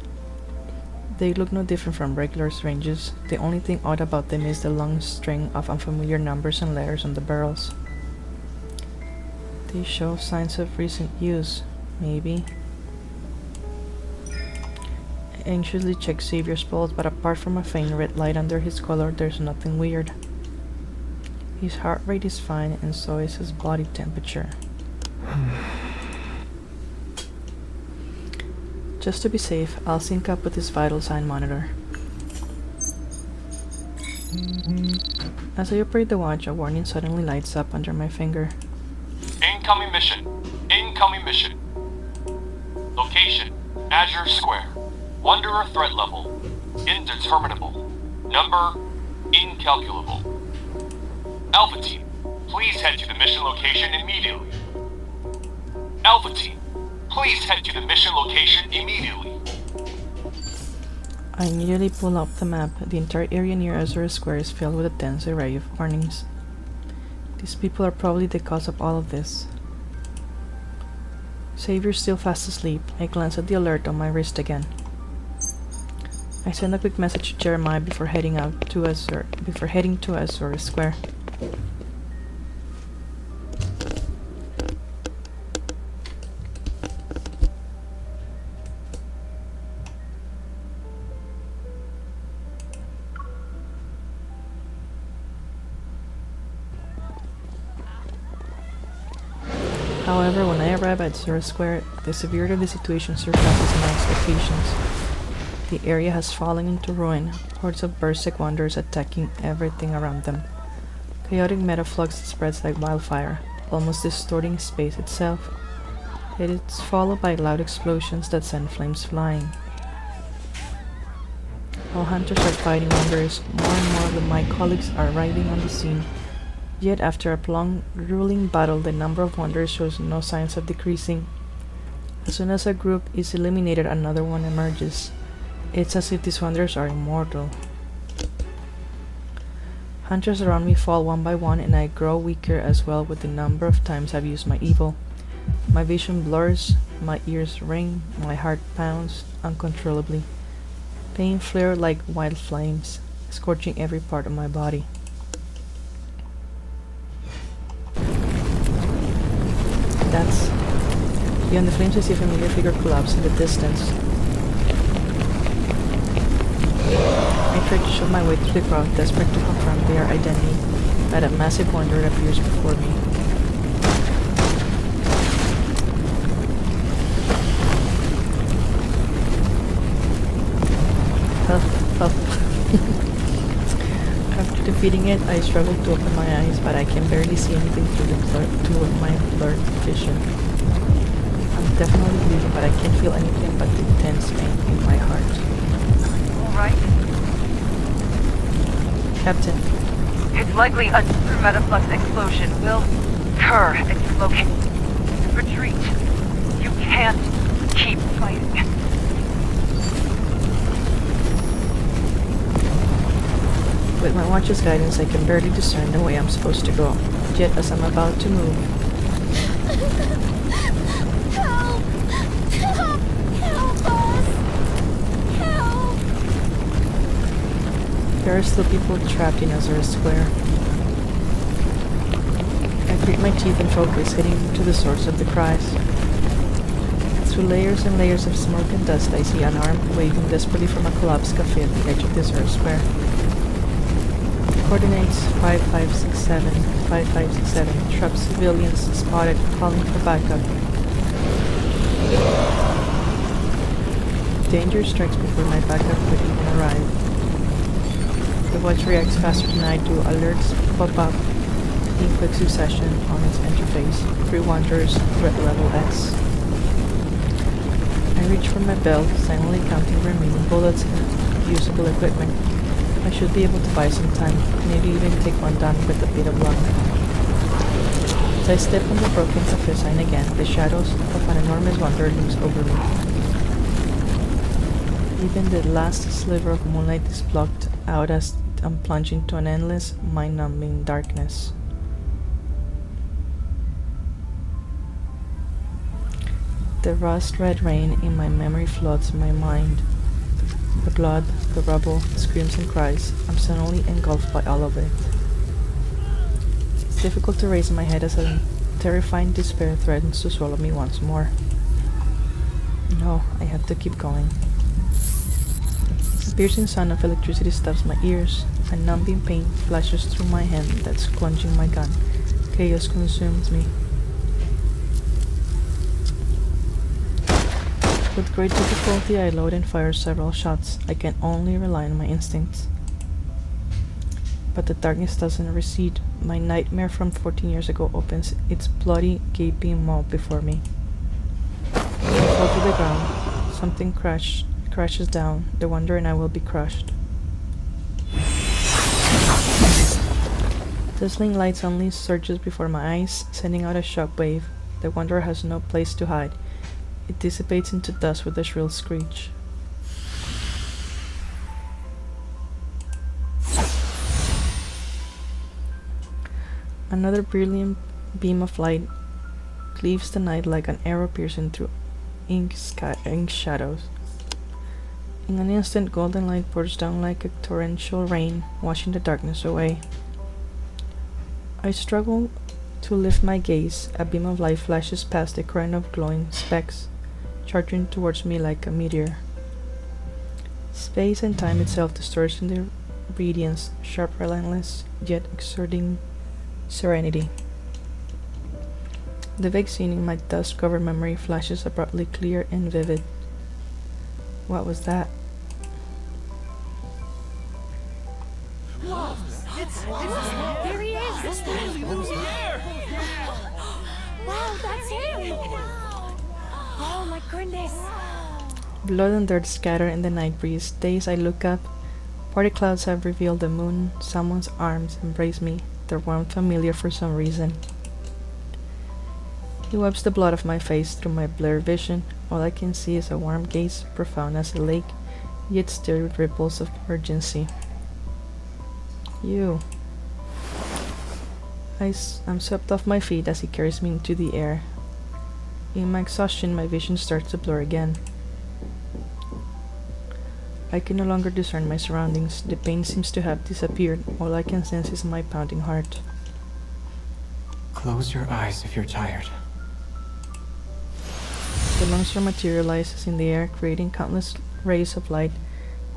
They look no different from regular syringes. The only thing odd about them is the long string of unfamiliar numbers and letters on the barrels. They show signs of recent use, maybe. I anxiously check Xavier's pulse, but apart from a faint red light under his collar, there's nothing weird. His heart rate is fine, and so is his body temperature. Just to be safe, I'll sync up with his vital sign monitor. As I operate the watch, a warning suddenly lights up under my finger. Incoming mission. Incoming mission. Location, Azure Square. Wanderer threat level, indeterminable. Number, incalculable. Alpha Team, please head to the mission location immediately. Alpha Team, please head to the mission location immediately. I immediately pull up the map. The entire area near Azure Square is filled with a dense array of warnings. These people are probably the cause of all of this. Xavier's still fast asleep. I glance at the alert on my wrist again. I send a quick message to Jeremiah before heading to Azure Square. However, when I arrive at Azure Square, the severity of the situation surpasses my expectations. The area has fallen into ruin, hordes of Berserk wanderers attacking everything around them. Chaotic metaflux spreads like wildfire, almost distorting space itself. It is followed by loud explosions that send flames flying. While hunters are fighting wanderers, more and more of my colleagues are arriving on the scene. Yet after a prolonged, grueling battle, the number of wanderers shows no signs of decreasing. As soon as a group is eliminated, another one emerges. It's as if these wanderers are immortal. Hunters around me fall one by one, and I grow weaker as well with the number of times I've used my evil. My vision blurs, my ears ring, my heart pounds uncontrollably. Pain flares like wild flames, scorching every part of my body. that's... Beyond the flames I see a familiar figure collapse in the distance. I try to shove my way through the crowd, desperate to confirm their identity, but a massive wonder appears before me. After defeating it, I struggle to open my eyes, but I can barely see anything through my blurred vision. I'm definitely bleeding, but I can't feel anything but the intense pain in my heart. Alright. Captain. It's likely a metaflux explosion will occur at your location. Retreat. You can't keep fighting. With my watch's guidance, I can barely discern the way I'm supposed to go. Yet, as I'm about to move... Help! Help! Help us! Help! There are still people trapped in Azure Square. I grit my teeth and focus, heading to the source of the cries. Through layers and layers of smoke and dust, I see an arm waving desperately from a collapsed cafe at the edge of the Azure Square. Coordinates 5567, 5567. Trapped civilians spotted, calling for backup. Danger strikes before my backup could even arrive. The watch reacts faster than I do. Alerts pop up in quick succession on its interface. 3 Wanderers, threat level S. I reach for my belt, silently counting remaining bullets and usable equipment. I should be able to buy some time, maybe even take one down with a bit of luck. As I step on the broken cafe sign again, the shadows of an enormous wonder looms over me. Even the last sliver of moonlight is blocked out as I'm plunging into an endless, mind-numbing darkness. The rust-red rain in my memory floods my mind. The blood, the rubble, the screams and cries. I'm suddenly engulfed by all of it. It's difficult to raise my head as a terrifying despair threatens to swallow me once more. No, I have to keep going. The piercing sound of electricity stabs my ears. A numbing pain flashes through my hand that's clutching my gun. Chaos consumes me. With great difficulty, I load and fire several shots. I can only rely on my instincts. But the darkness doesn't recede. My nightmare from 14 years ago opens its bloody, gaping maw before me. I fall to the ground. Something crashes down. The Wanderer and I will be crushed. Dazzling light suddenly surges before my eyes, sending out a shockwave. The Wanderer has no place to hide. It dissipates into dust with a shrill screech. Another brilliant beam of light cleaves the night like an arrow piercing through ink shadows. In an instant, golden light pours down like a torrential rain, washing the darkness away. I struggle to lift my gaze. A beam of light flashes past a current of glowing specks, charging towards me like a meteor. Space and time itself distorts in their radiance, sharp, relentless, yet exerting serenity. The vague scene in my dust-covered memory flashes abruptly clear and vivid. What was that? Whoa! There he is! It's Lumiere! Wow, that's him! Oh my goodness! Blood and dirt scatter in the night breeze. Days I look up. Party clouds have revealed the moon. Someone's arms embrace me, their warmth familiar for some reason. He wipes the blood off my face through my blurred vision. All I can see is a warm gaze, profound as a lake, yet stirred with ripples of urgency. You. I'm swept off my feet as he carries me into the air. In my exhaustion, my vision starts to blur again. I can no longer discern my surroundings. The pain seems to have disappeared. All I can sense is my pounding heart. Close your eyes if you're tired. The monster materializes in the air, creating countless rays of light,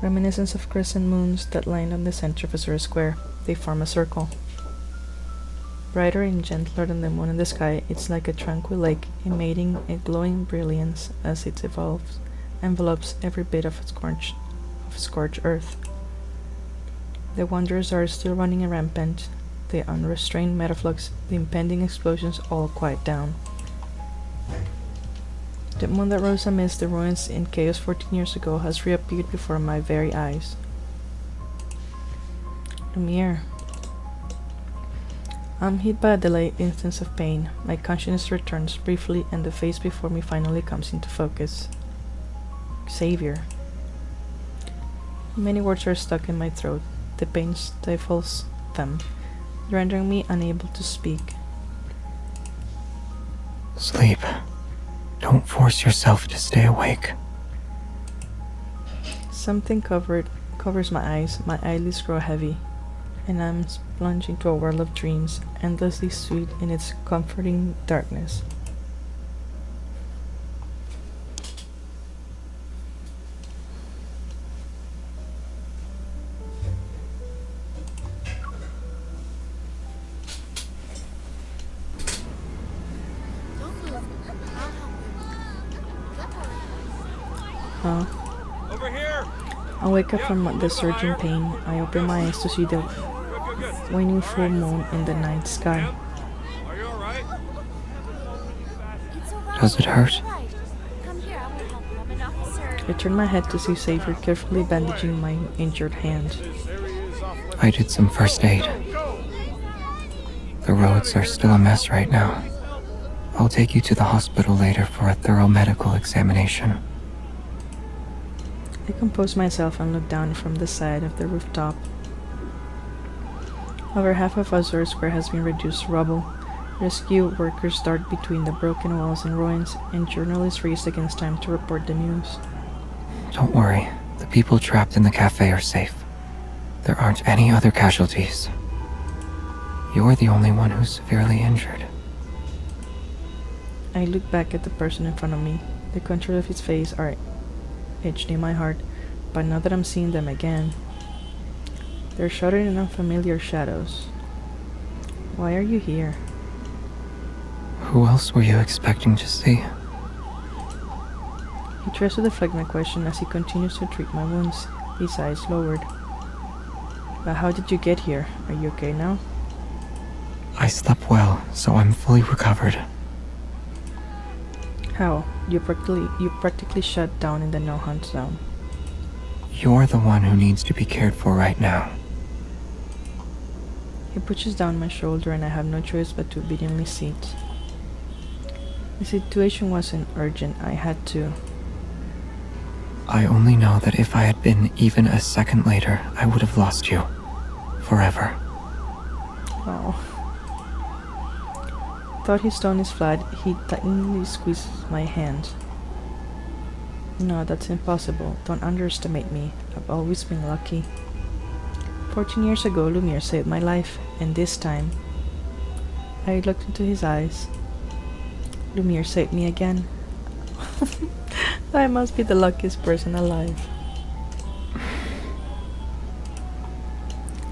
reminiscent of crescent moons that land on the center of Azure Square. They form a circle. Brighter and gentler than the moon in the sky, it's like a tranquil lake, emitting a glowing brilliance as it envelopes every bit of scorched earth. The Wanderers are still running rampant, the unrestrained metaflux, the impending explosions all quiet down. The moon that rose amidst the ruins in chaos 14 years ago has reappeared before my very eyes. Lumiere. I'm hit by a delayed instance of pain. My consciousness returns briefly and the face before me finally comes into focus. Xavier. Many words are stuck in my throat. The pain stifles them, rendering me unable to speak. Sleep. Don't force yourself to stay awake. Something covers my eyes. My eyelids grow heavy, and I'm plunged into a world of dreams, endlessly sweet in its comforting darkness. Over here! I wake up from the surging pain. I open my eyes to see the waning full moon in the night sky. Are you alright? Does it hurt? I turn my head to see Xavier carefully bandaging my injured hand. I did some first aid. The roads are still a mess right now. I'll take you to the hospital later for a thorough medical examination. I compose myself and look down from the side of the rooftop. Over half of Azure Square has been reduced to rubble. Rescue workers dart between the broken walls and ruins, and journalists race against time to report the news. Don't worry, the people trapped in the cafe are safe. There aren't any other casualties. You're the only one who's severely injured. I look back at the person in front of me. The contours of his face are etched in my heart, but now that I'm seeing them again, they're shrouded in unfamiliar shadows. Why are you here? Who else were you expecting to see? He tries to deflect my question as he continues to treat my wounds, his eyes lowered. But how did you get here? Are you okay now? I slept well, so I'm fully recovered. How? You practically shut down in the no-hunt zone. You're the one who needs to be cared for right now. He pushes down my shoulder and I have no choice but to obediently sit. The situation wasn't urgent, I had to. I only know that if I had been even a second later, I would have lost you. Forever. Oh. Thought his tone is flat, he tightly squeezes my hand. No, that's impossible. Don't underestimate me. I've always been lucky. 14 years ago, Lumiere saved my life, and this time... I looked into his eyes. Lumiere saved me again. I must be the luckiest person alive.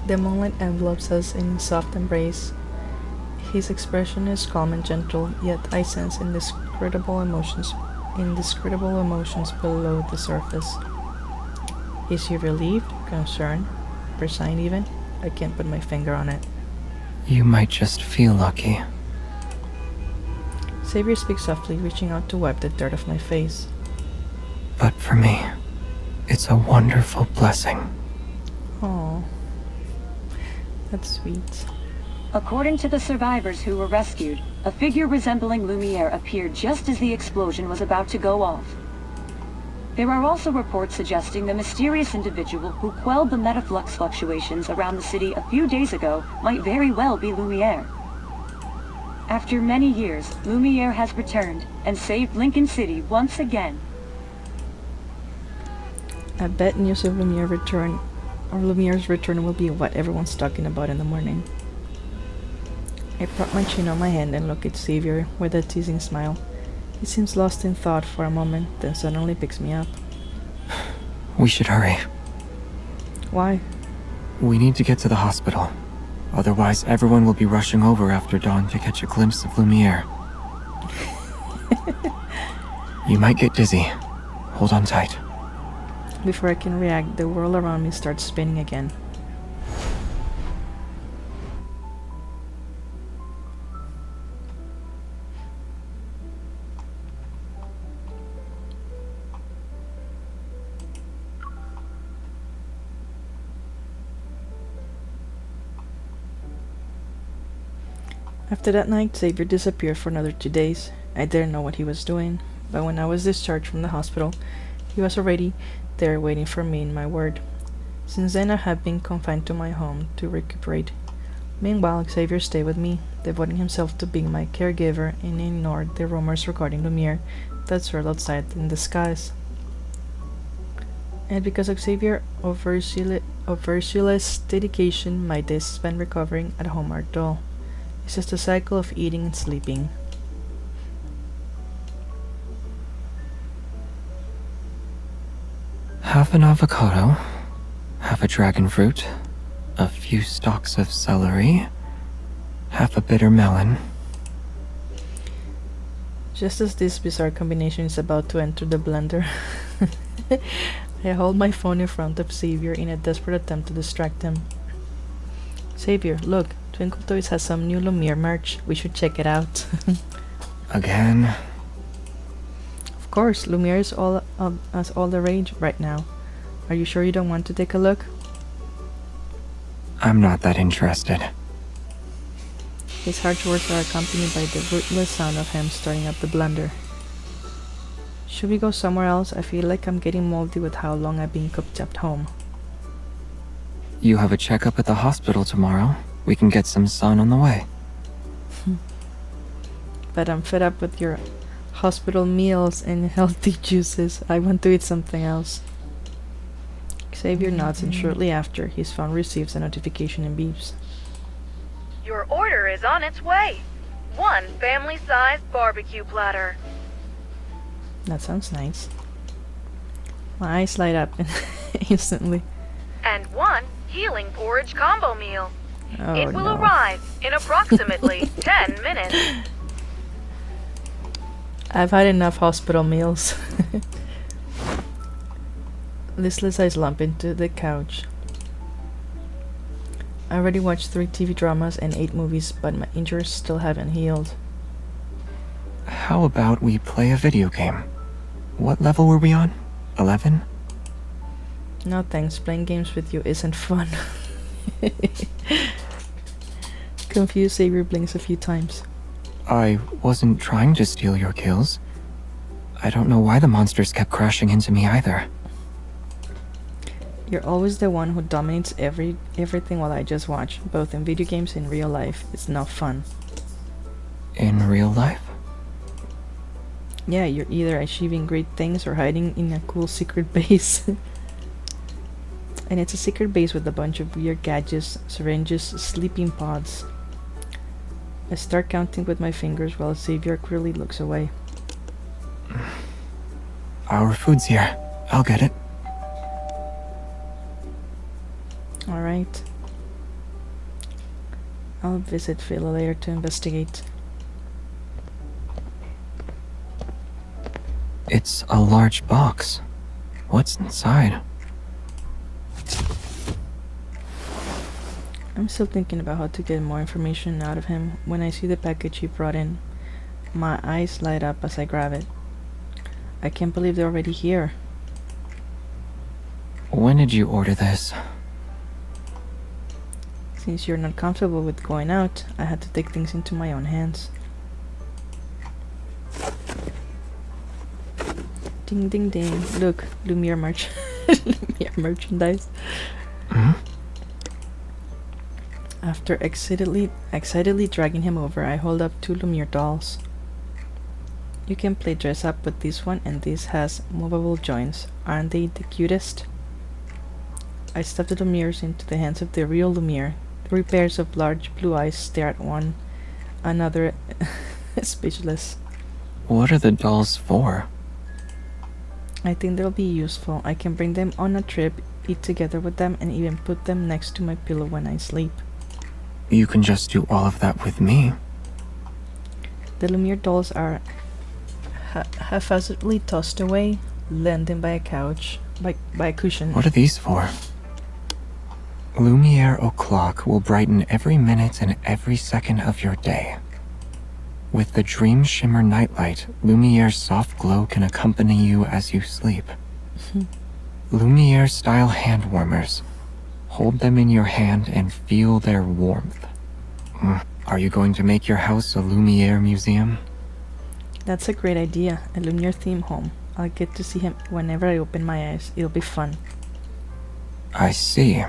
The moonlight envelopes us in soft embrace. His expression is calm and gentle, yet I sense indescribable emotions below the surface. Is he relieved, concerned, resigned even? I can't put my finger on it. You might just feel lucky. Xavier speaks softly, reaching out to wipe the dirt off my face. But for me, it's a wonderful blessing. Oh, that's sweet. According to the survivors who were rescued, a figure resembling Lumiere appeared just as the explosion was about to go off. There are also reports suggesting the mysterious individual who quelled the metaflux fluctuations around the city a few days ago might very well be Lumiere. After many years, Lumiere has returned and saved Lincoln City once again. I bet news of Lumiere's return will be what everyone's talking about in the morning. I prop my chin on my hand and look at Xavier with a teasing smile. He seems lost in thought for a moment, then suddenly picks me up. We should hurry. Why? We need to get to the hospital. Otherwise, everyone will be rushing over after dawn to catch a glimpse of Lumiere. You might get dizzy. Hold on tight. Before I can react, the world around me starts spinning again. After that night, Xavier disappeared for another 2 days. I didn't know what he was doing, but when I was discharged from the hospital, he was already there waiting for me in my ward. Since then, I have been confined to my home to recuperate. Meanwhile, Xavier stayed with me, devoting himself to being my caregiver, and ignored the rumors regarding Lumiere that swirled outside in the skies. And because of Xavier of Ursula's dedication, my days spent recovering at home are dull. It's just a cycle of eating and sleeping. Half an avocado, half a dragon fruit, a few stalks of celery, half a bitter melon. Just as this bizarre combination is about to enter the blender, I hold my phone in front of Xavier in a desperate attempt to distract him. Xavier, look, Twinkle Toys has some new Lumiere merch. We should check it out. Again? Of course, Lumiere is all the rage right now. Are you sure you don't want to take a look? I'm not that interested. His harsh words are accompanied by the ruthless sound of him starting up the blender. Should we go somewhere else? I feel like I'm getting moldy with how long I've been cooped up home. You have a checkup at the hospital tomorrow. We can get some sun on the way. But I'm fed up with your hospital meals and healthy juices. I want to eat something else. Xavier nods, and shortly after, his phone receives a notification and beeps. Your order is on its way. 1 family-sized barbecue platter. That sounds nice. My eyes light up instantly. And 1 healing porridge combo meal. Oh, it will no. arrive in approximately 10 minutes. I've had enough hospital meals. Listless, I slump into the couch. I already watched 3 TV dramas and 8 movies, but my injuries still haven't healed. How about we play a video game? What level were we on? 11? No thanks, playing games with you isn't fun. Confused, Xavier blinks a few times. I wasn't trying to steal your kills. I don't know why the monsters kept crashing into me either. You're always the one who dominates everything while I just watch, both in video games and real life. It's not fun. In real life? Yeah, you're either achieving great things or hiding in a cool secret base. And it's a secret base with a bunch of weird gadgets, syringes, sleeping pods. I start counting with my fingers while Xavier clearly looks away. Our food's here. I'll get it. Alright. I'll visit Phila later to investigate. It's a large box. What's inside? I'm still thinking about how to get more information out of him. When I see the package he brought in, my eyes light up as I grab it. I can't believe they're already here. When did you order this? Since you're not comfortable with going out, I had to take things into my own hands. Ding ding ding. Look, Lumiere Lumiere merchandise. Hmm? After excitedly dragging him over, I hold up 2 Lumiere dolls. You can play dress up with this one, and this has movable joints. Aren't they the cutest? I stuff the Lumieres into the hands of the real Lumiere. 3 pairs of large blue eyes stare at one another, speechless. What are the dolls for? I think they'll be useful. I can bring them on a trip, eat together with them, and even put them next to my pillow when I sleep. You can just do all of that with me. The Lumiere dolls are haphazardly tossed away, landing by a couch, by a cushion. What are these for? Lumiere o'clock will brighten every minute and every second of your day. With the Dream Shimmer Nightlight, Lumiere's soft glow can accompany you as you sleep. Lumiere-style hand warmers. Hold them in your hand and feel their warmth. Are you going to make your house a Lumiere museum? That's a great idea, a Lumiere theme home. I'll get to see him whenever I open my eyes. It'll be fun. I see.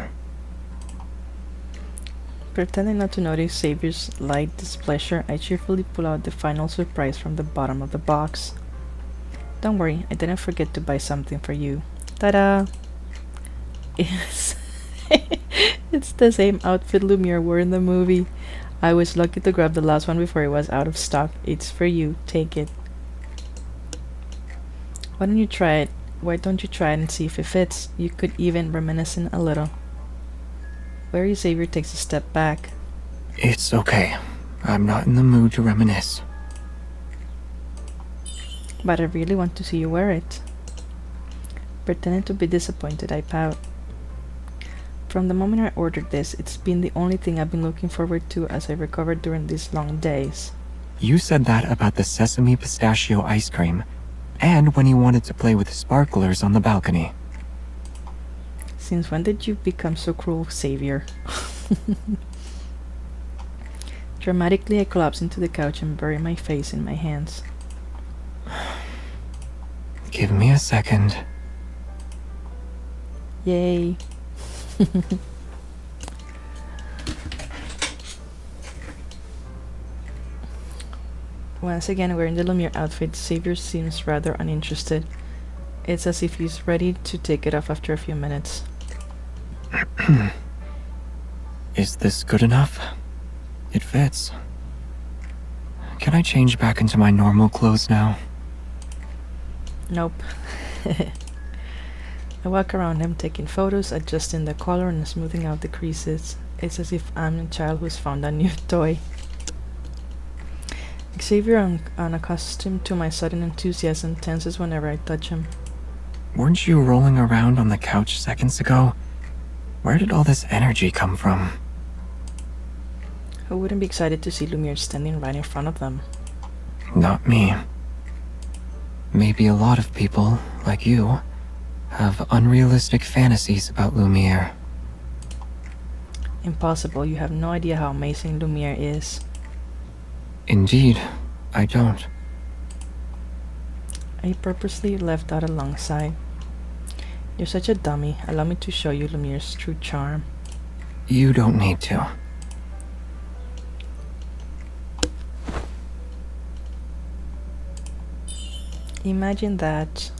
Pretending not to notice Xavier's light displeasure, I cheerfully pull out the final surprise from the bottom of the box. Don't worry, I didn't forget to buy something for you. Ta-da! It's the same outfit Lumiere wore in the movie. I was lucky to grab the last one before it was out of stock. It's for you. Take it. Why don't you try it? Why don't you try it and see if it fits? You could even reminiscing a little. Wary Xavier takes a step back. It's okay. I'm not in the mood to reminisce. But I really want to see you wear it. Pretending to be disappointed, I pout. From the moment I ordered this, it's been the only thing I've been looking forward to as I recovered during these long days. You said that about the sesame pistachio ice cream, and when you wanted to play with sparklers on the balcony. Since when did you become so cruel, Xavier? Dramatically, I collapse into the couch and bury my face in my hands. Give me a second. Yay. Once again, wearing the Lumiere outfit, Xavier seems rather uninterested. It's as if he's ready to take it off after a few minutes. Is this good enough? It fits. Can I change back into my normal clothes now? Nope. I walk around him taking photos, adjusting the color and smoothing out the creases. It's as if I'm a child who's found a new toy. Xavier, unaccustomed to my sudden enthusiasm, tenses whenever I touch him. Weren't you rolling around on the couch seconds ago? Where did all this energy come from? Who wouldn't be excited to see Lumiere standing right in front of them? Not me. Maybe a lot of people, like you, have unrealistic fantasies about Lumiere. Impossible, you have no idea how amazing Lumiere is. Indeed, I don't. I purposely left out a long sigh. You're such a dummy. Allow me to show you Lumiere's true charm. You don't need to. Imagine that.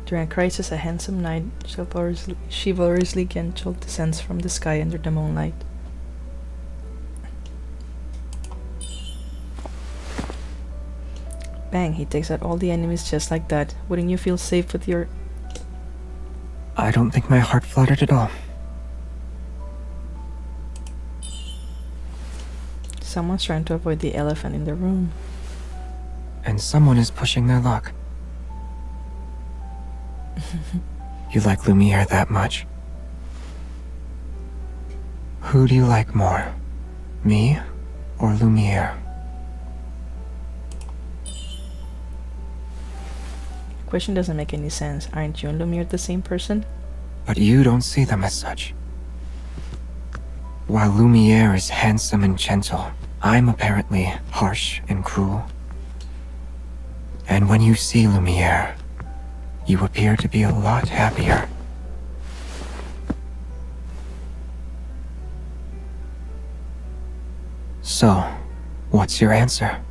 During a crisis, a handsome knight chivalrously gentle descends from the sky under the moonlight. Bang, he takes out all the enemies just like that. Wouldn't you feel safe with your... I don't think my heart fluttered at all. Someone's trying to avoid the elephant in the room. And someone is pushing their luck. You like Lumiere that much? Who do you like more? Me or Lumiere? Question doesn't make any sense. Aren't you and Lumiere the same person? But you don't see them as such. While Lumiere is handsome and gentle, I'm apparently harsh and cruel. And when you see Lumiere, you appear to be a lot happier. So, what's your answer?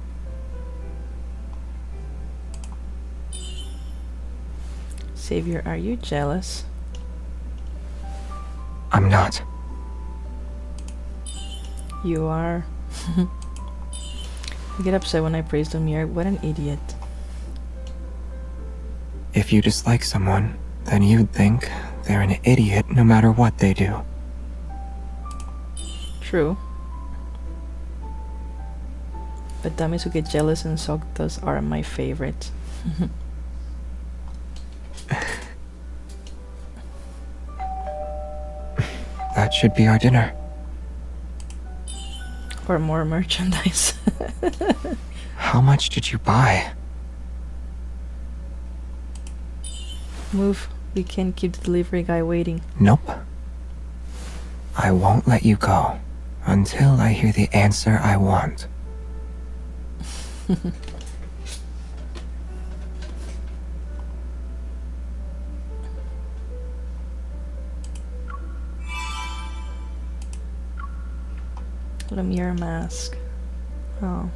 Xavier, are you jealous? I'm not. You are. You get upset when I praise Lumiere. What an idiot. If you dislike someone, then you'd think they're an idiot no matter what they do. True. But dummies who get jealous and suck dust are my favorite. That should be our dinner. Or more merchandise. How much did you buy? Move. We can't keep the delivery guy waiting. Nope. I won't let you go until I hear the answer I want. Lumiere mask. Oh.